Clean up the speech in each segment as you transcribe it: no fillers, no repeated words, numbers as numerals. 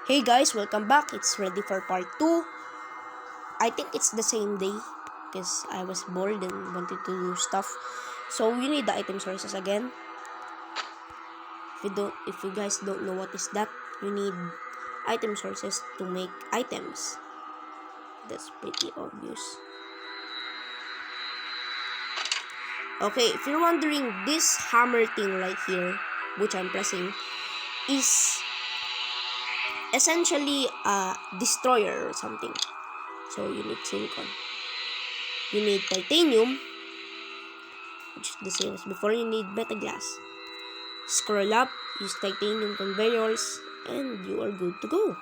Hey guys, welcome back. It's ready for part 2. I think it's the same day because I was bored and wanted to do stuff. So you need the item sources again. If you guys don't know what is that, you need item sources to make items. That's pretty obvious. Okay, if you're wondering, this hammer thing right here, which I'm pressing, is essentially a destroyer or something. So you need silicon. You need titanium, which is the same as before. You need beta glass. Scroll up, use titanium conveyors, and you are good to go.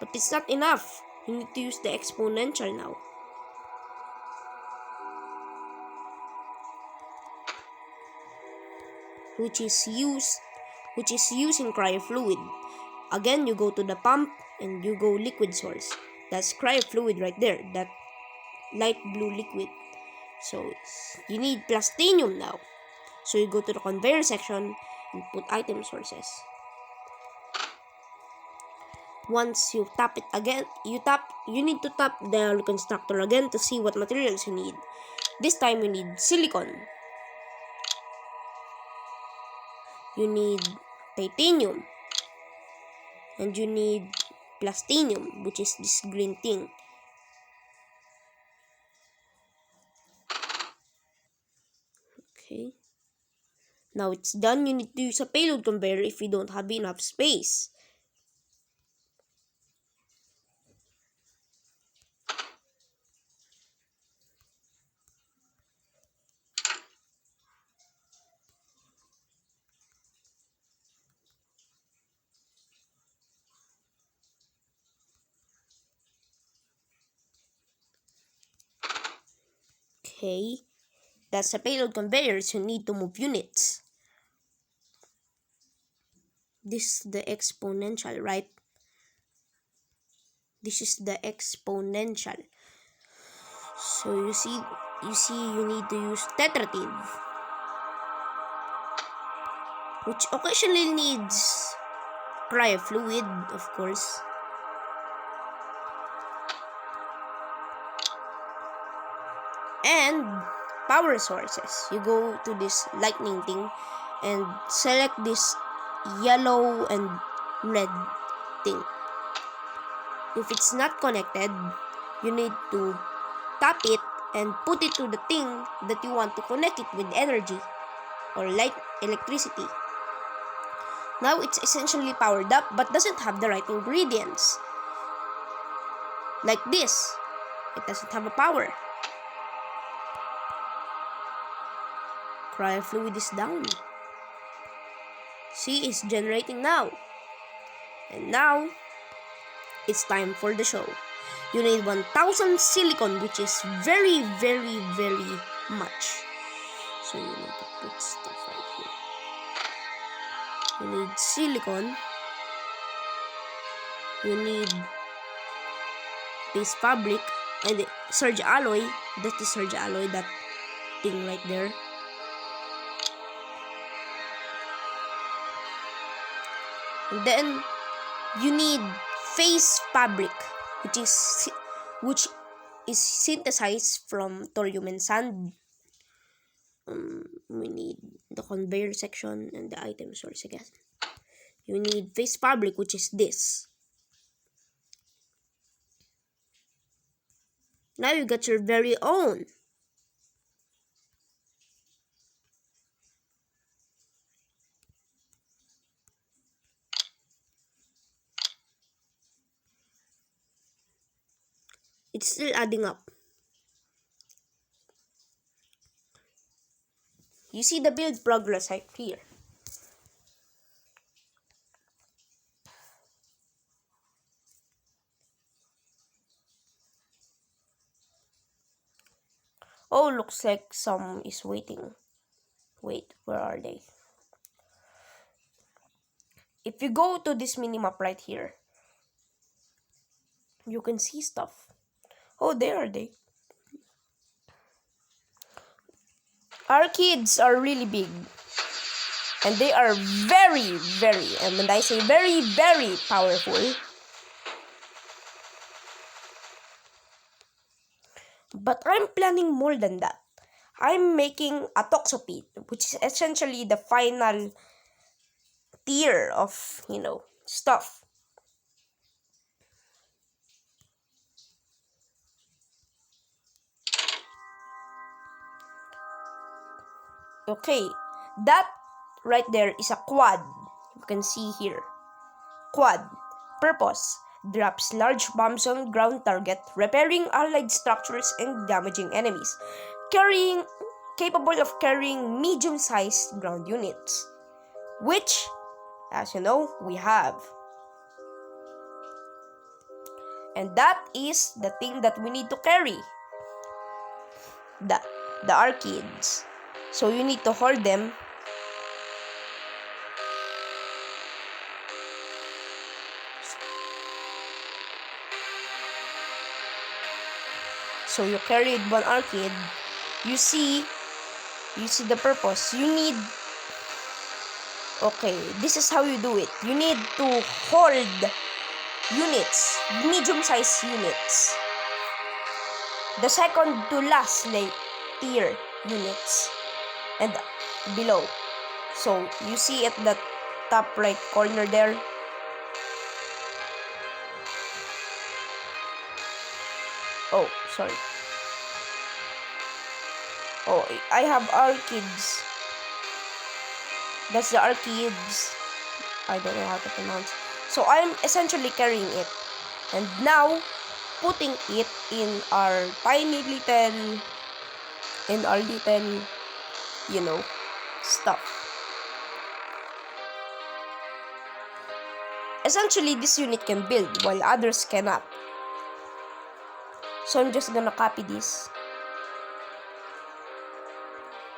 But it's not enough. You need to use the exponential now. Which is using cryofluid. Again, you go to the pump and you go liquid source. That's cryofluid right there. That light blue liquid. So you need plastinium now. So you go to the conveyor section and put item sources. Once you tap it again, you need to tap the reconstructor again to see what materials you need. This time you need silicon. You need titanium. And you need plastinium, which is this green thing. Okay. Now it's done. You need to use a payload conveyor if you don't have enough space. Okay. That's a payload conveyor, so you need to move units. This is the exponential, right? This is the exponential. So you see you need to use tetrative, which occasionally needs cryofluid, of course. And power sources. You go to this lightning thing and select this yellow and red thing. If it's not connected, you need to tap it and put it to the thing that you want to connect it with energy or light electricity. Now it's essentially powered up but doesn't have the right ingredients. Like this, it doesn't have a power. Cryofluid is down. See, it's generating now. And now, it's time for the show. You need 1000 silicon, which is very, very, very much. So you need to put stuff right here. You need silicon. You need base fabric and the surge alloy. That's the surge alloy, that thing right there. And then you need phase fabric, which is synthesized from thorium and sand. We need the conveyor section and the item source again. You need phase fabric, which is this. Now you got your very own. It's still adding up. You see the build progress right here. Oh, looks like some is waiting. Wait, where are they? If you go to this minimap right here, you can see stuff. Oh, there are they. Our kids are really big. And they are very, very, and when I say very, very powerful. But I'm planning more than that. I'm making a toxopede, which is essentially the final tier of, stuff. Okay, that right there is a quad. You can see here. Quad. Purpose. Drops large bombs on ground target, repairing allied structures and damaging enemies. Capable of carrying medium-sized ground units. Which, as you know, we have. And that is the thing that we need to carry. The arcades. So you need to hold them. So you carried one arcade. You see the purpose. Okay, this is how you do it. You need to hold units, medium-sized units. The second to last tier units and below. So you see at the top right corner there. Oh, sorry. Oh, I have arcades. That's the arcades. I don't know how to pronounce. So I'm essentially carrying it. And now, putting it in our tiny little, stuff. Essentially, this unit can build while others cannot. So I'm just gonna copy this.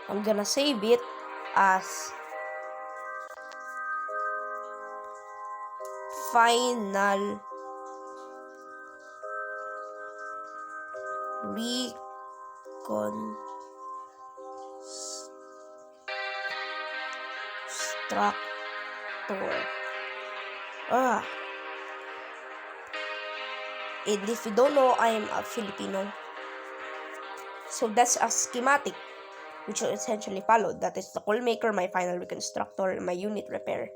I'm gonna save it as final reconstructor. And if you don't know, I am a Filipino. So that's a schematic, which will essentially follow. That is the coal maker, my final reconstructor, and my unit repair.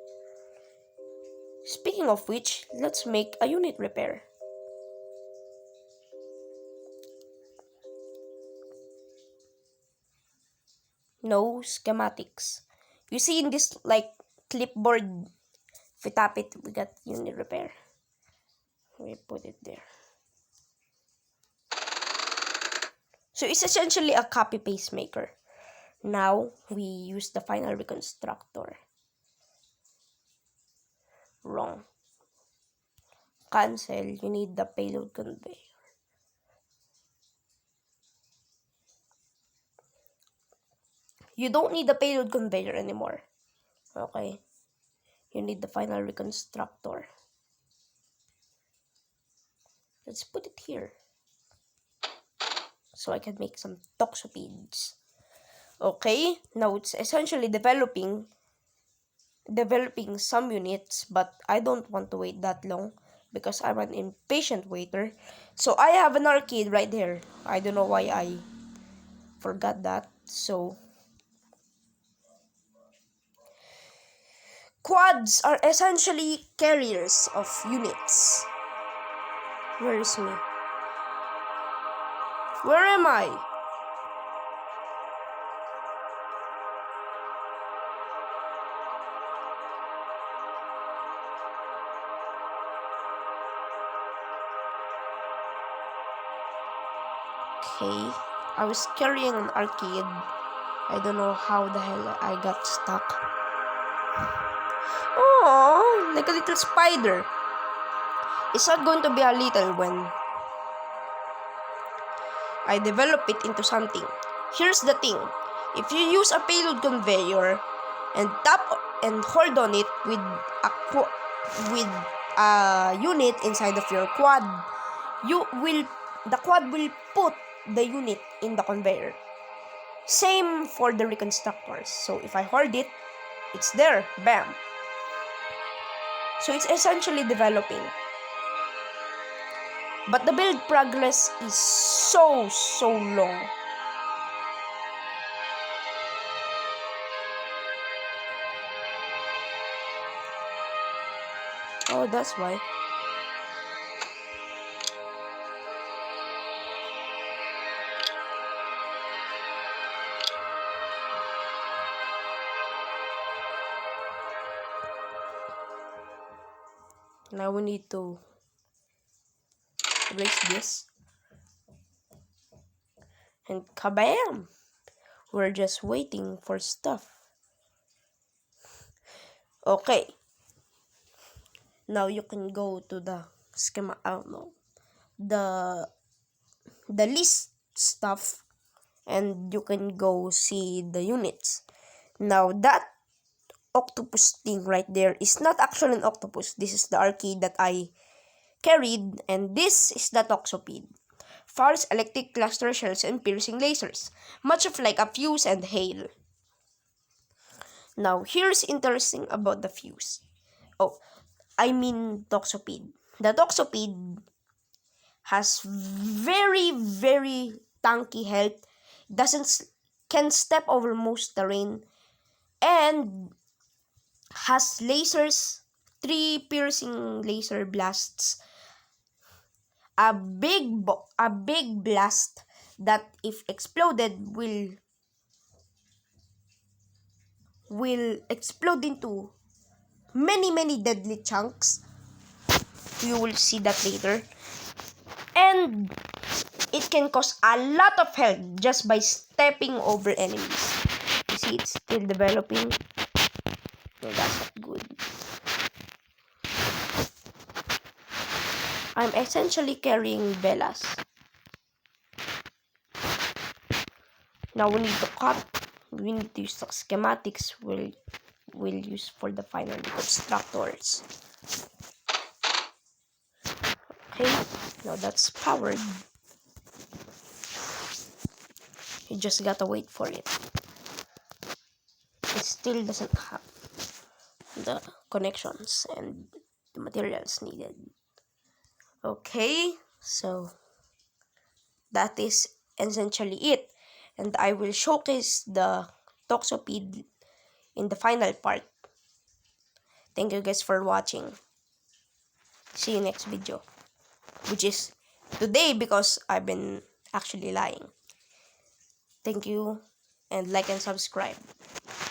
Speaking of which, let's make a unit repair. No schematics. You see in this clipboard, if we tap it, we got unit repair. We put it there. So it's essentially a copy-paste maker. Now we use the final reconstructor. Wrong. Cancel. You need the payload conveyor. You don't need the payload conveyor anymore. Okay. You need the final reconstructor. Let's put it here. So I can make some toxopedes. Okay. Now it's essentially developing some units, but I don't want to wait that long because I'm an impatient waiter. So I have an arcade right there. I don't know why I forgot that. So quads are essentially carriers of units. Where is me? Where am I? Okay, I was carrying an arcade. I don't know how the hell I got stuck. Oh, like a little spider. It's not going to be a little when I develop it into something. Here's the thing. If you use a payload conveyor and tap and hold on it with a unit inside of your quad, the quad will put the unit in the conveyor. Same for the reconstructors. So if I hold it, it's there. Bam. So it's essentially developing. But the build progress is so long. Oh, that's why. Now we need to erase this. And kabam! We're just waiting for stuff. Okay. Now you can go to the schema. No, the list stuff, and you can go see the units. Now that octopus thing right there is not actually an octopus. This is the arcade that I carried, and this is the toxopid. Fires electric cluster shells and piercing lasers, much of like a fuse and hail. Now here's interesting about the fuse. Oh, I mean toxopid. The toxopid has very tanky health, can step over most terrain, and has lasers, 3 piercing laser blasts, a big blast that if exploded will explode into many deadly chunks. You will see that later. And it can cause a lot of health just by stepping over enemies. You see, it's still developing. No, that's not good. I'm essentially carrying Bellas. Now we need to cut. We need to use the schematics we'll use for the final constructors. Okay, now that's powered. You just gotta wait for it. It still doesn't have the connections and the materials needed. Okay, so that is essentially it. And I will showcase the toxopid in the final part. Thank you guys for watching. See you next video, which is today because I've been actually lying. Thank you, and like and subscribe.